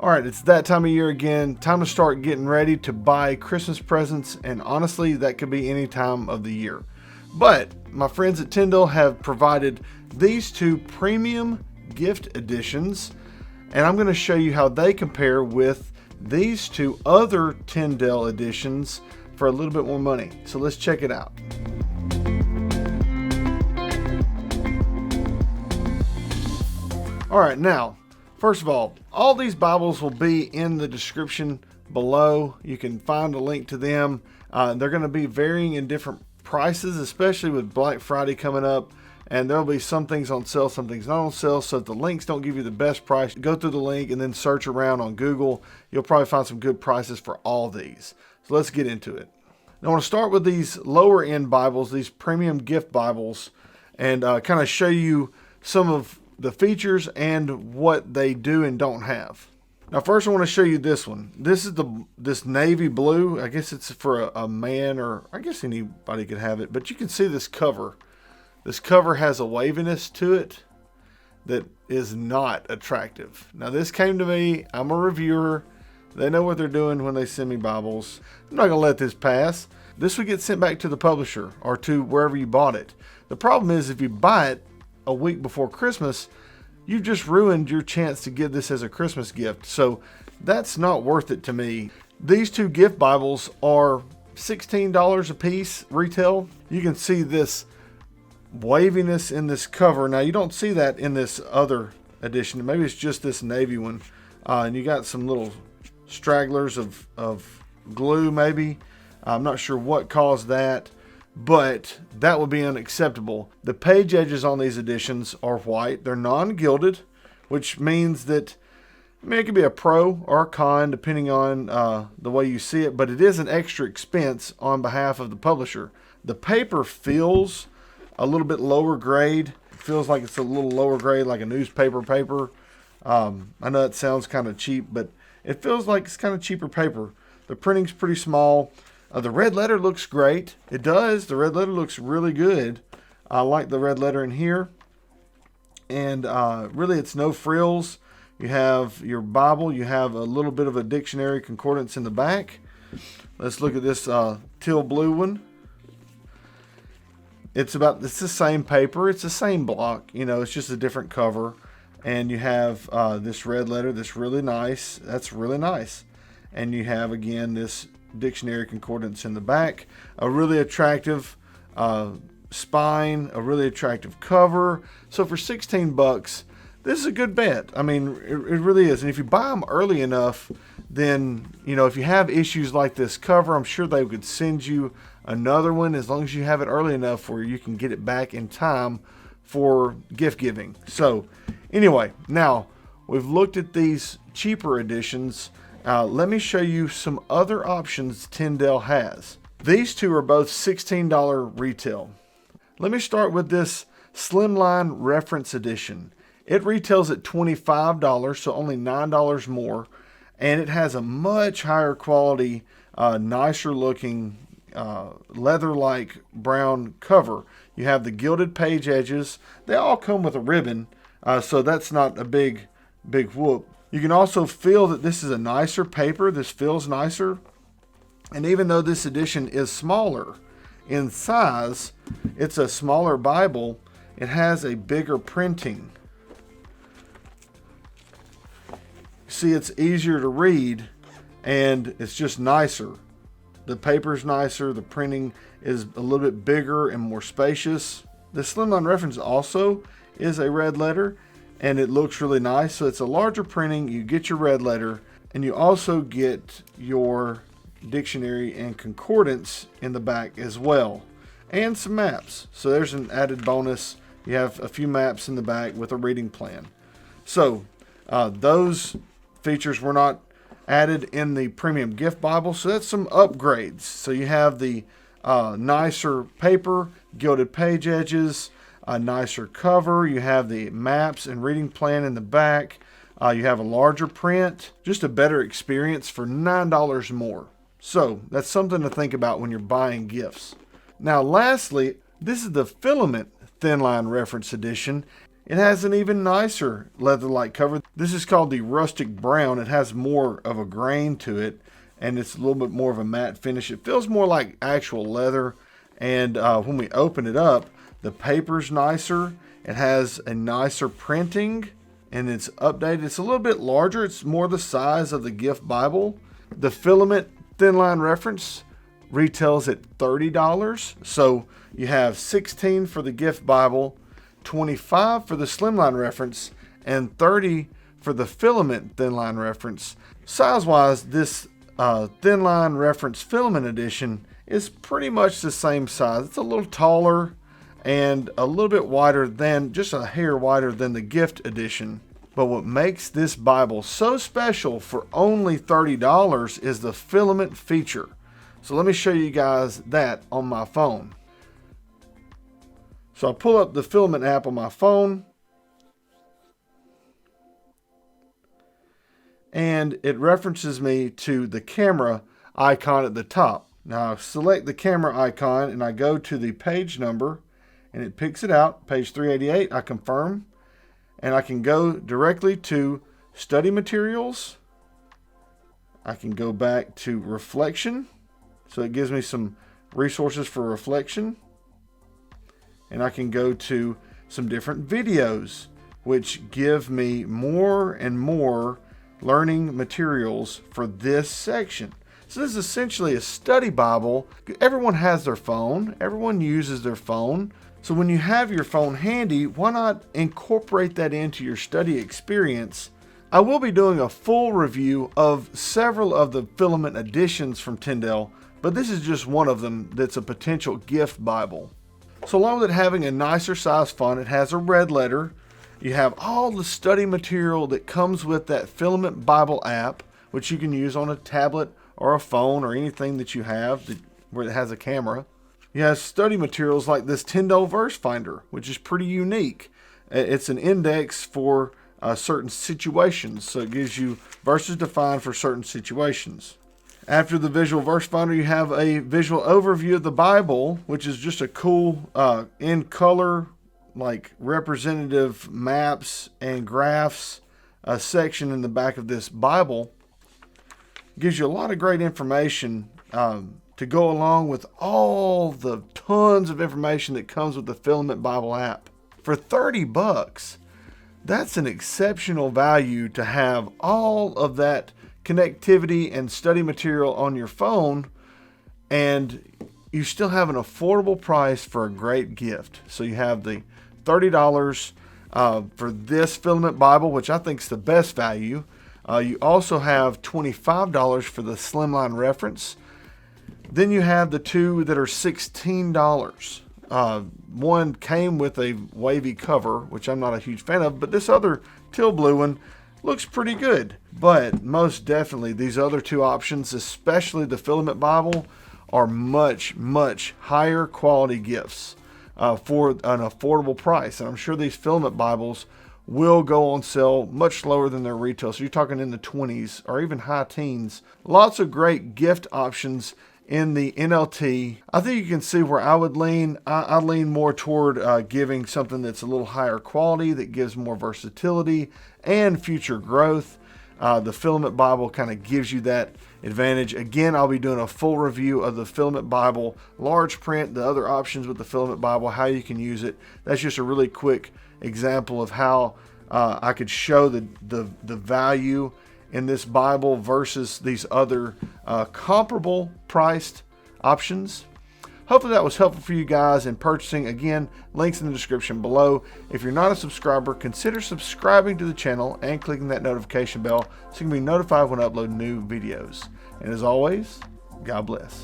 All right, it's that time of year again. Time to start getting ready to buy Christmas presents, and honestly, that could be any time of the year. But my friends at Tyndall have provided these two premium gift editions, and I'm going to show you how they compare with these two other Tyndall editions for a little bit more money. So let's check it out. All right, now, first of all these Bibles will be in the description below. You can find a link to them. They're going to be varying in different prices, especially with Black Friday coming up. And there'll be some things on sale, some things not on sale. So if the links don't give you the best price, go through the link and then search around on Google. You'll probably find some good prices for all these. So let's get into it. Now I want to start with these lower end Bibles, these premium gift Bibles, and kind of show you some of the features and what they do and don't have. Now first I want to show you this one. This is this navy blue. I guess it's for a man, or I guess anybody could have it, but you can see this cover. This cover has a waviness to it that is not attractive. Now this came to me. I'm a reviewer. They know what they're doing when they send me Bibles. I'm not going to let this pass. This would get sent back to the publisher or to wherever you bought it. The problem is if you buy it a week before Christmas, you've just ruined your chance to give this as a Christmas gift. So that's not worth it to me. These two gift Bibles are $16 a piece retail. You can see this waviness in this cover. Now you don't see that in this other edition. Maybe it's just this navy one. And you got some little stragglers of glue maybe. I'm not sure what caused that, but that would be unacceptable. The page edges on these editions are white. They're non-gilded, which means that it could be a pro or a con depending on the way you see it, but it is an extra expense on behalf of the publisher. The paper feels a little bit lower grade. It feels like it's a little lower grade, like a newspaper paper. I know it sounds kind of cheap, but it feels like it's kind of cheaper paper. The printing's pretty small. The red letter looks great. It does. The red letter looks really good. I like the red letter in here. And really, it's no frills. You have your Bible. You have a little bit of a dictionary concordance in the back. Let's look at this teal blue one. It's the same paper. It's the same block. It's just a different cover. And you have this red letter that's really nice. That's really nice. And you have, again, this dictionary concordance in the back. A really attractive spine. A really attractive cover. So for $16, this is a good bet. I mean, it really is. And if you buy them early enough, then, if you have issues like this cover, I'm sure they could send you another one as long as you have it early enough where you can get it back in time for gift giving. So anyway, now we've looked at these cheaper editions. Let me show you some other options Tyndall has. These two are both $16 retail. Let me start with this Slimline Reference edition. It retails at $25, so only $9 more, and it has a much higher quality, nicer looking leather-like brown cover. You have the gilded page edges. They all come with a ribbon, so that's not a big whoop. You can also feel that this is a nicer paper. This feels nicer. And even though this edition is smaller in size, it's a smaller Bible, it has a bigger printing. See, it's easier to read, and it's just nicer. The paper's nicer, the printing is a little bit bigger and more spacious. The Slimline Reference also is a red letter, and it looks really nice. So it's a larger printing. You get your red letter, and you also get your dictionary and concordance in the back as well, and some maps. So there's an added bonus. You have a few maps in the back with a reading plan. So those features were not added in the premium gift Bible, so that's some upgrades. So you have the nicer paper, gilded page edges, a nicer cover. You have the maps and reading plan in the back. You have a larger print, just a better experience for $9 more. So that's something to think about when you're buying gifts. Now lastly, this is the Filament Thinline Reference edition. It has an even nicer leather-like cover. This is called the rustic brown. It has more of a grain to it, and it's a little bit more of a matte finish. It feels more like actual leather, and when we open it up, the paper's nicer. It has a nicer printing, and it's updated. It's a little bit larger. It's more the size of the gift Bible. The Filament Thinline Reference retails at $30. So you have 16 for the gift Bible, 25 for the Slimline Reference, and 30 for the Filament Thinline Reference. Size-wise, this Thinline Reference Filament Edition is pretty much the same size. It's a little taller and a little bit wider than, just a hair wider than the gift edition. But what makes this Bible so special for only $30 is the filament feature. So let me show you guys that on my phone. So I pull up the Filament app on my phone, and it references me to the camera icon at the top. Now I select the camera icon and I go to the page number, and it picks it out, page 388. I confirm, and I can go directly to study materials. I can go back to reflection, so it gives me some resources for reflection, and I can go to some different videos, which give me more and more learning materials for this section. So this is essentially a study Bible. Everyone has their phone. Everyone uses their phone. So when you have your phone handy, why not incorporate that into your study experience? I will be doing a full review of several of the filament editions from Tyndale, but this is just one of them that's a potential gift Bible. So along with it having a nicer size font, it has a red letter. You have all the study material that comes with that Filament Bible app, which you can use on a tablet or a phone or anything that you have where it has a camera. You have study materials like this Tyndale Verse Finder, which is pretty unique. It's an index for certain situations, so it gives you verses defined for certain situations. After the visual verse finder, you have a visual overview of the Bible, which is just a cool in color, like representative maps and graphs section in the back of this Bible. Gives you a lot of great information to go along with all the tons of information that comes with the Filament Bible app. For $30, that's an exceptional value to have all of that connectivity and study material on your phone, and you still have an affordable price for a great gift. So you have the $30 for this Filament Bible, which I think is the best value. You also have $25 for the Slimline Reference. Then you have the two that are $16. One came with a wavy cover, which I'm not a huge fan of, but this other teal blue one looks pretty good. But most definitely these other two options, especially the Filament Bible, are much, much higher quality gifts for an affordable price. And I'm sure these Filament Bibles will go on sale much lower than their retail. So you're talking in the 20s or even high teens. Lots of great gift options in the NLT. I think you can see where I would lean. I lean more toward giving something that's a little higher quality, that gives more versatility and future growth. The Filament Bible kind of gives you that advantage. Again, I'll be doing a full review of the Filament Bible, large print, the other options with the Filament Bible, how you can use it. That's just a really quick example of how I could show the value in this Bible versus these other comparable priced options. Hopefully that was helpful for you guys in purchasing. Again, links in the description below. If you're not a subscriber, consider subscribing to the channel and clicking that notification bell so you can be notified when I upload new videos. And as always, God bless.